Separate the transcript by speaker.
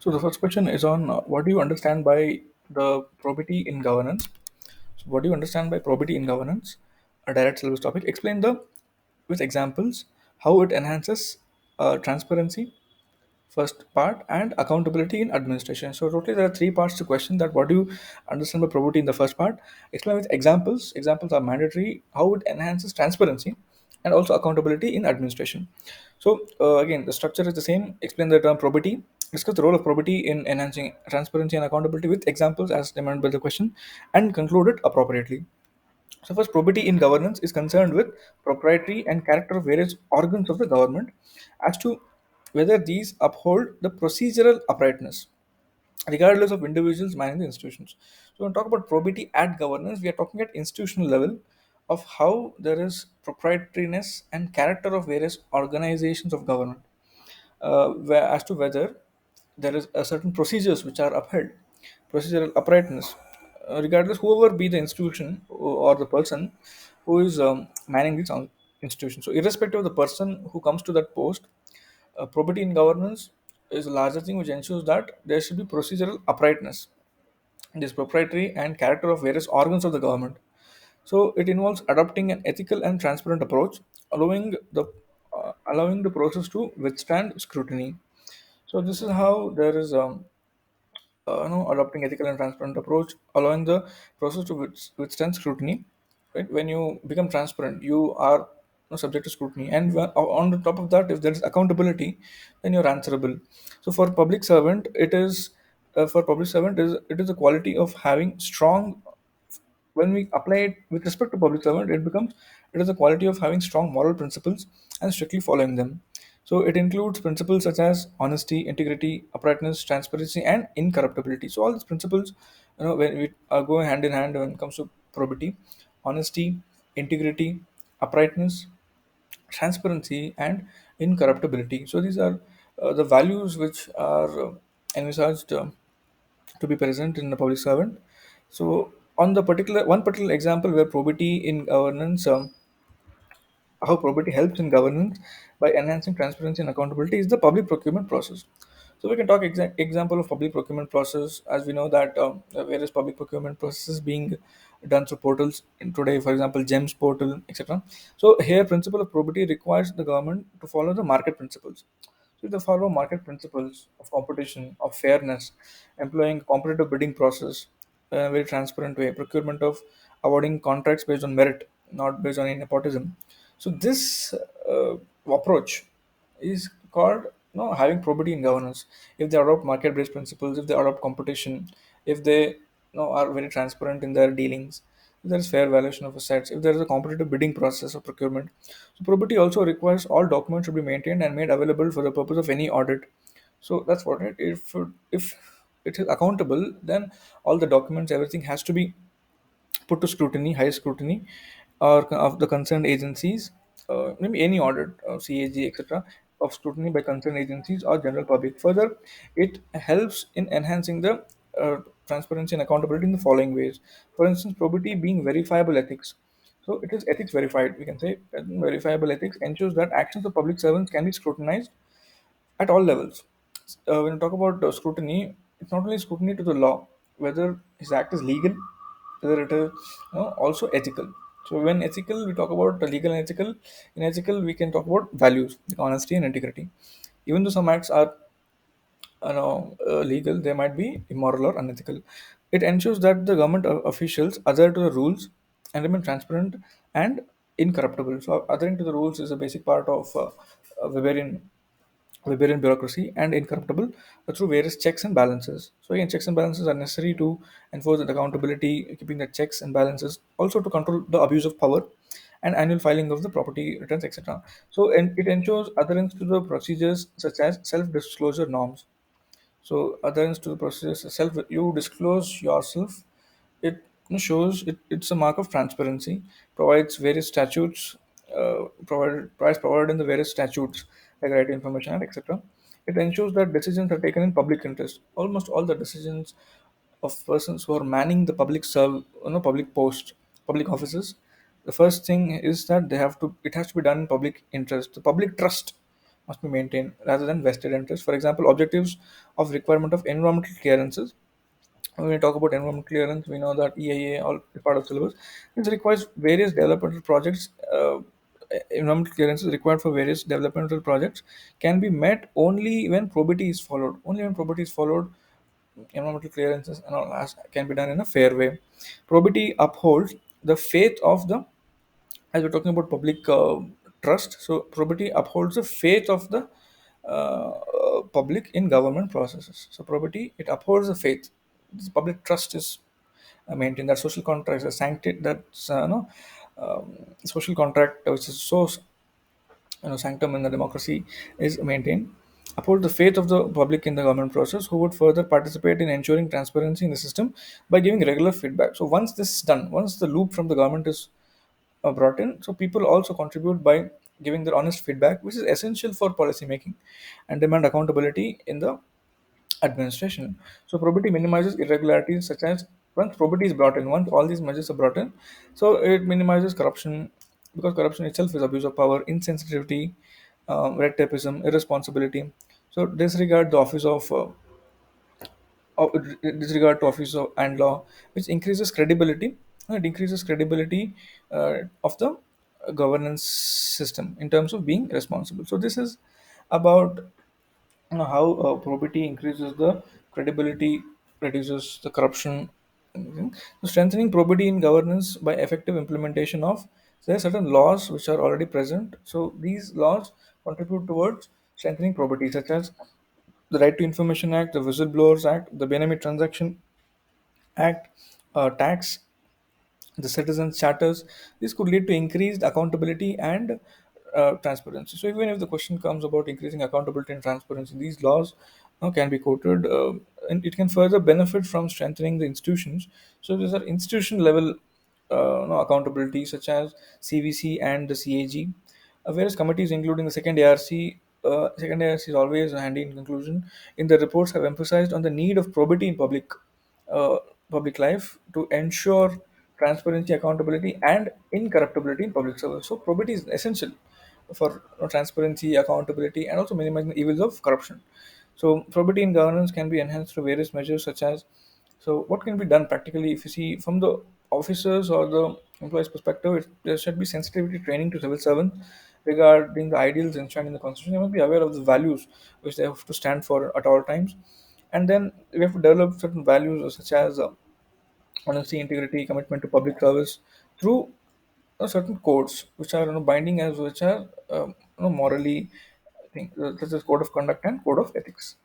Speaker 1: So the first question is on what do you understand by the probity in governance? So what do you understand by probity in governance? A direct syllabus topic. Explain the with examples how it enhances transparency, first part, and accountability in administration. So totally there are three parts to question that what do you understand by probity in the first part. Explain with examples. Examples are mandatory. How it enhances transparency and also accountability in administration. So again, the structure is the same. Explain the term probity. Discuss the role of probity in enhancing transparency and accountability with examples as demanded by the question, and conclude it appropriately. So first, probity in governance is concerned with proprietary and character of various organs of the government as to whether these uphold the procedural uprightness, regardless of individuals managing the institutions. So when we talk about probity at governance, we are talking at institutional level of how there is proprietariness and character of various organizations of government, as to whether there is a certain procedures which are upheld, procedural uprightness, regardless whoever be the institution or the person who is manning this institution. So irrespective of the person who comes to that post, probity in governance is a larger thing which ensures that there should be procedural uprightness. It is proprietary and character of various organs of the government. So it involves adopting an ethical and transparent approach, allowing the process to withstand scrutiny. So this is how there is adopting ethical and transparent approach, allowing the process to withstand scrutiny. Right, when you become transparent, you are subject to scrutiny, and on the top of that, if there is accountability, then you're answerable. So for public servant is it is the quality of having strong. When we apply it with respect to public servant, it is the quality of having strong moral principles and strictly following them. So it includes principles such as honesty, integrity, uprightness, transparency, and incorruptibility. So all these principles, when we are going hand in hand when it comes to probity: honesty, integrity, uprightness, transparency, and incorruptibility. So these are the values which are envisaged to be present in the public servant. So on the particular example where probity in governance, how probity helps in governance by enhancing transparency and accountability is the public procurement process. So we can talk example of public procurement process, as we know that various public procurement processes being done through portals in today, for example, GEMS portal, etc. So here, principle of probity requires the government to follow the market principles. So they follow market principles of competition, of fairness, employing competitive bidding process in a very transparent way, procurement of awarding contracts based on merit, not based on any nepotism. So this approach is called having probity in governance. If they adopt market-based principles, if they adopt competition, if they are very transparent in their dealings, if there is fair valuation of assets, if there is a competitive bidding process of procurement. So probity also requires all documents should be maintained and made available for the purpose of any audit. So that's what it. If it is accountable, then all the documents, everything has to be put to scrutiny, high scrutiny, or of the concerned agencies, maybe any audit, CAG, etc., of scrutiny by concerned agencies or general public. Further, it helps in enhancing the transparency and accountability in the following ways. For instance, probity being verifiable ethics. So it is ethics verified. We can say verifiable ethics ensures that actions of public servants can be scrutinized at all levels. When you talk about scrutiny, it's not only scrutiny to the law, whether his act is legal, whether it is also ethical. So when ethical, we talk about legal and ethical. In ethical, we can talk about values like honesty and integrity. Even though some acts are legal, they might be immoral or unethical. It ensures that the government officials adhere to the rules and remain transparent and incorruptible. So adhering to the rules is a basic part of Weberian bureaucracy and incorruptible through various checks and balances. So again, checks and balances are necessary to enforce the accountability, keeping the checks and balances, also to control the abuse of power and annual filing of the property returns, etc. So and it ensures adherence to the procedures such as self-disclosure norms. So adherence to the process, self you disclose yourself, it shows it's a mark of transparency. Provides various statutes, provided in the various statutes like right to information and etc. It ensures that decisions are taken in public interest. Almost all the decisions of persons who are manning the public post, public offices, the first thing is that they have to it has to be done in public interest. The public trust must be maintained rather than vested interests. For example, objectives of requirement of environmental clearances. When we talk about environmental clearance, we know that EIA all is part of syllabus. This requires various developmental projects. Environmental clearances required for various developmental projects can be met only when probity is followed. Only when probity is followed, environmental clearances and all can be done in a fair way. Probity upholds the faith of the, as we're talking about public trust, so probity upholds the faith of the public in government processes. So probity, it upholds the faith. This public trust is maintained. That social contract is a sanctity, that's no social contract which is so sanctum in the democracy is maintained. Uphold the faith of the public in the government process, who would further participate in ensuring transparency in the system by giving regular feedback. So once this is done, once the loop from the government is brought in, so people also contribute by giving their honest feedback, which is essential for policy making and demand accountability in the administration. So probity minimizes irregularities such as, once probity is brought in, once all these measures are brought in, so it minimizes corruption, because corruption itself is abuse of power, insensitivity, red tapeism, irresponsibility. So disregard the office of disregard to office of and law, which increases credibility. It increases credibility of the governance system in terms of being responsible. So this is about how probity increases the credibility, reduces the corruption. So strengthening probity in governance by effective implementation of, there are certain laws which are already present. So these laws contribute towards strengthening probity, such as the Right to Information Act, the Whistleblowers Act, the Benami Transaction Act, tax, the citizens charters. This could lead to increased accountability and transparency. So even if the question comes about increasing accountability and transparency, these laws can be quoted, and it can further benefit from strengthening the institutions. So these are institution level accountability, such as CVC and the CAG. Various committees, including the second ARC is always handy in conclusion. In the reports, have emphasized on the need of probity in uh, public life to ensure transparency, accountability, and incorruptibility in public service. So probity is essential for transparency, accountability, and also minimizing the evils of corruption. So probity in governance can be enhanced through various measures, such as, so what can be done practically, if you see from the officers or the employees perspective, there should be sensitivity training to civil servants regarding the ideals enshrined in the constitution. They must be aware of the values which they have to stand for at all times. And then we have to develop certain values such as honesty, integrity, commitment to public service through certain codes which are binding, as which are morally, I think, such as code of conduct and code of ethics.